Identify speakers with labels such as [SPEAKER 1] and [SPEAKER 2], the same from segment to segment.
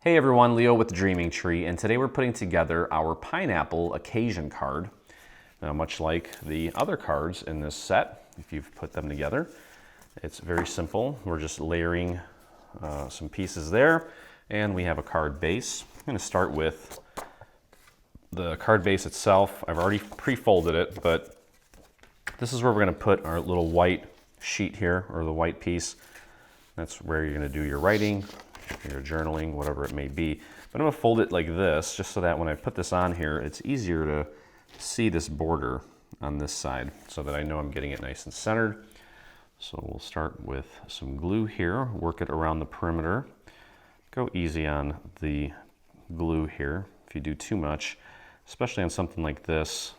[SPEAKER 1] Hey everyone, Leo with the Dreaming Tree, and today we're putting together our pineapple occasion card. Now, much like the other cards in this set, if you've put them together, it's very simple. We're just layering some pieces there, and we have a card base. I'm going to start with the card base itself. I've already pre-folded it, but this is where we're going to put our little white sheet here, or the white piece. That's where you're going to do your writing, your journaling, whatever it may be. But I'm going to fold it like this, just so that when I put this on here, it's easier to see this border on this side, so that I know I'm getting it nice and centered. So we'll start with some glue here, work it around the perimeter. Go easy on the glue here. If you do too much, especially on something like this,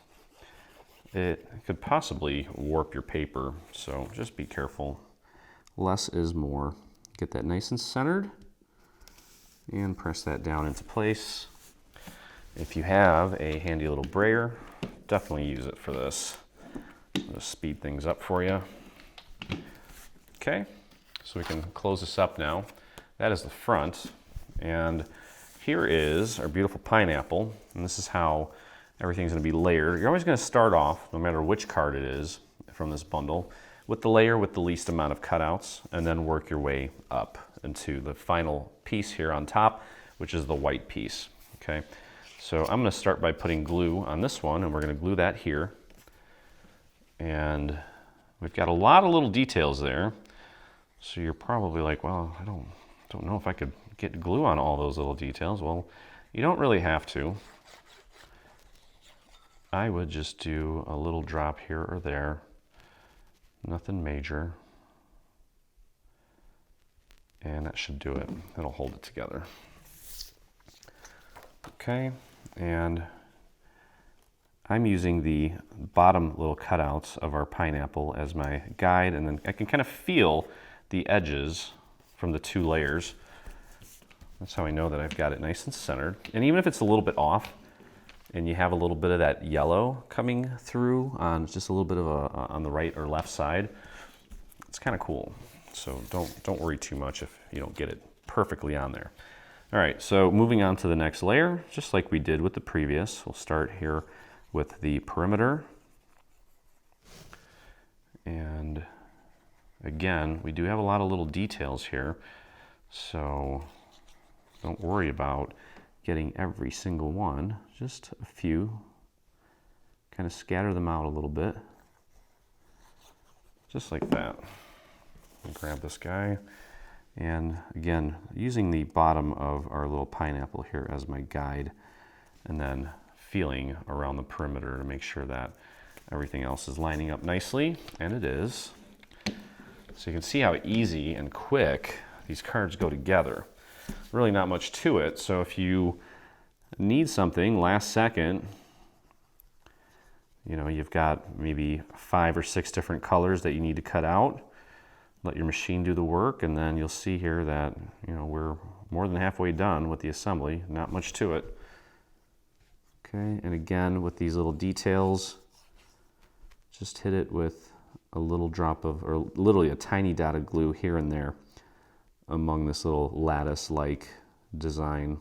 [SPEAKER 1] it could possibly warp your paper, so just be careful. Less is more. Get that nice and centered, and press that down into place. If you have a handy little brayer, definitely use it for this. It'll speed things up for you. Okay, so we can close this up now. That is the front, and here is our beautiful pineapple, and this is how everything's going to be layered. You're always going to start off, no matter which card it is from this bundle, with the layer with the least amount of cutouts, and then work your way up into the final piece here on top, which is the white piece. Okay, so I'm going to start by putting glue on this one, and we're going to glue that here. And we've got a lot of little details there, so you're probably like, well, I don't know if I could get glue on all those little details. Well, you don't really have to. I would just do a little drop here or there, nothing major, and that should do it. It'll hold it together. Okay, and I'm using the bottom little cutouts of our pineapple as my guide, and then I can kind of feel the edges from the two layers. That's how I know that I've got it nice and centered. And even if it's a little bit off, and you have a little bit of that yellow coming through on just a little bit of on the right or left side, it's kind of cool. So don't worry too much if you don't get it perfectly on there. All right, so moving on to the next layer, just like we did with the previous, we'll start here with the perimeter. And again, we do have a lot of little details here, so don't worry about getting every single one, just a few. Kind of scatter them out a little bit, just like that. I'll grab this guy, and again, using the bottom of our little pineapple here as my guide, and then feeling around the perimeter to make sure that everything else is lining up nicely, and it is. So you can see how easy and quick these cards go together. Really not much to it, so if you need something last second, you know, you've got maybe 5 or 6 different colors that you need to cut out, let your machine do the work, and then you'll see here that, you know, we're more than halfway done with the assembly. Not much to it. Okay, and again, with these little details, just hit it with a little drop of, or literally a tiny dot of glue here and there among this little lattice-like design.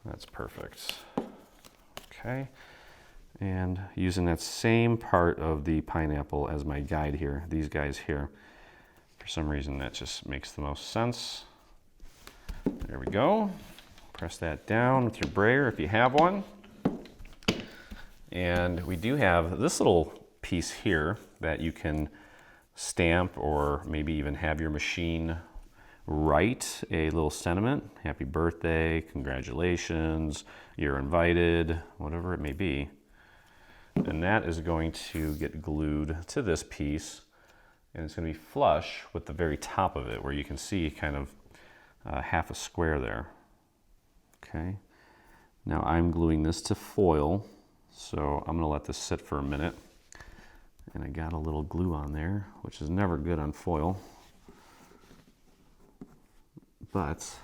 [SPEAKER 1] That's perfect. Okay, and using that same part of the pineapple as my guide here, these guys here, for some reason that just makes the most sense. There we go. Press that down with your brayer if you have one. And we do have this little piece here that you can stamp, or maybe even have your machine write a little sentiment. Happy birthday, congratulations, you're invited, whatever it may be. And that is going to get glued to this piece, and it's going to be flush with the very top of it, where you can see kind of half a square there. Okay, now I'm gluing this to foil, so I'm going to let this sit for a minute. And I got a little glue on there, which is never good on foil. But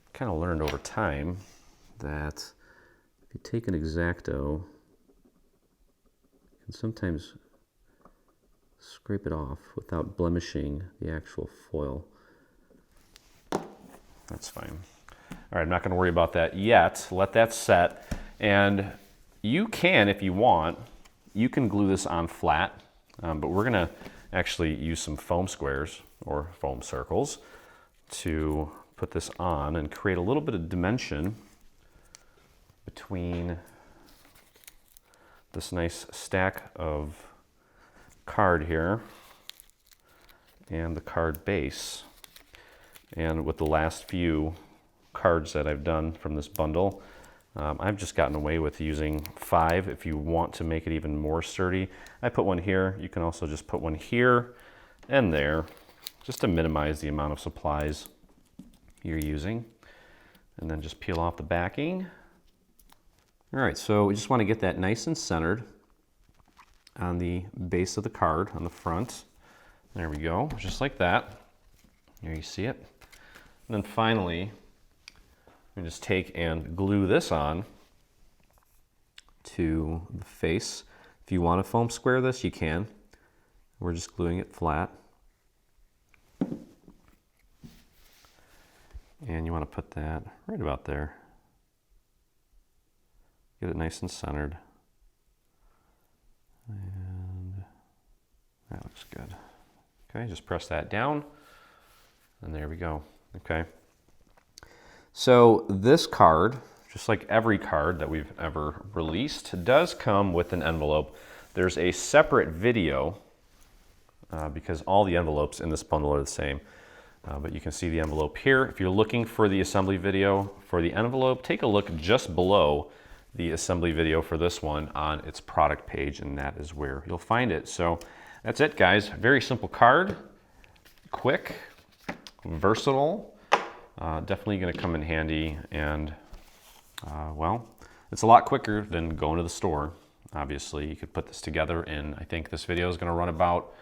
[SPEAKER 1] I kind of learned over time that if you take an X-Acto, you can sometimes scrape it off without blemishing the actual foil. That's fine. All right, I'm not gonna worry about that yet. Let that set. And you can, if you want, you can glue this on flat, but we're gonna actually use some foam squares or foam circles to put this on and create a little bit of dimension between this nice stack of card here and the card base. And with the last few cards that I've done from this bundle, I've just gotten away with using 5 if you want to make it even more sturdy. I put one here. You can also just put one here and there just to minimize the amount of supplies you're using. And then just peel off the backing. All right, so we just want to get that nice and centered on the base of the card on the front. There we go, just like that. There you see it. And then finally, we just take and glue this on to the face. If you want to foam square this, you can. We're just gluing it flat. And you want to put that right about there. Get it nice and centered. And that looks good. Okay, just press that down. And there we go. Okay. So this card, just like every card that we've ever released, does come with an envelope. There's a separate video because all the envelopes in this bundle are the same. But you can see the envelope here. If you're looking for the assembly video for the envelope, take a look just below the assembly video for this one on its product page, and that is where you'll find it. So that's it, guys. Very simple card, quick, versatile, definitely gonna come in handy, and well, it's a lot quicker than going to the store. Obviously, you could put this together in, I think this video is gonna run about,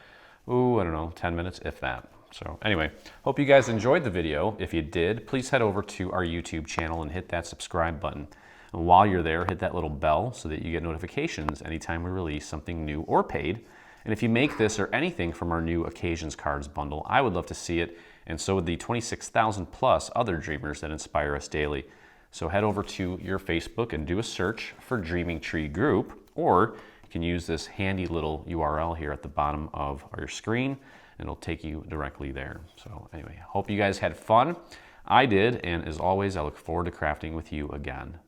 [SPEAKER 1] I don't know, 10 minutes, if that. So anyway, hope you guys enjoyed the video. If you did, please head over to our YouTube channel and hit that subscribe button. And while you're there, hit that little bell so that you get notifications anytime we release something new or paid. And if you make this or anything from our new Occasions Cards bundle, I would love to see it, and so would the 26,000 plus other dreamers that inspire us daily. So head over to your Facebook and do a search for Dreaming Tree Group, or you can use this handy little URL here at the bottom of your screen, and it'll take you directly there. So anyway, hope you guys had fun. I did, and as always, I look forward to crafting with you again.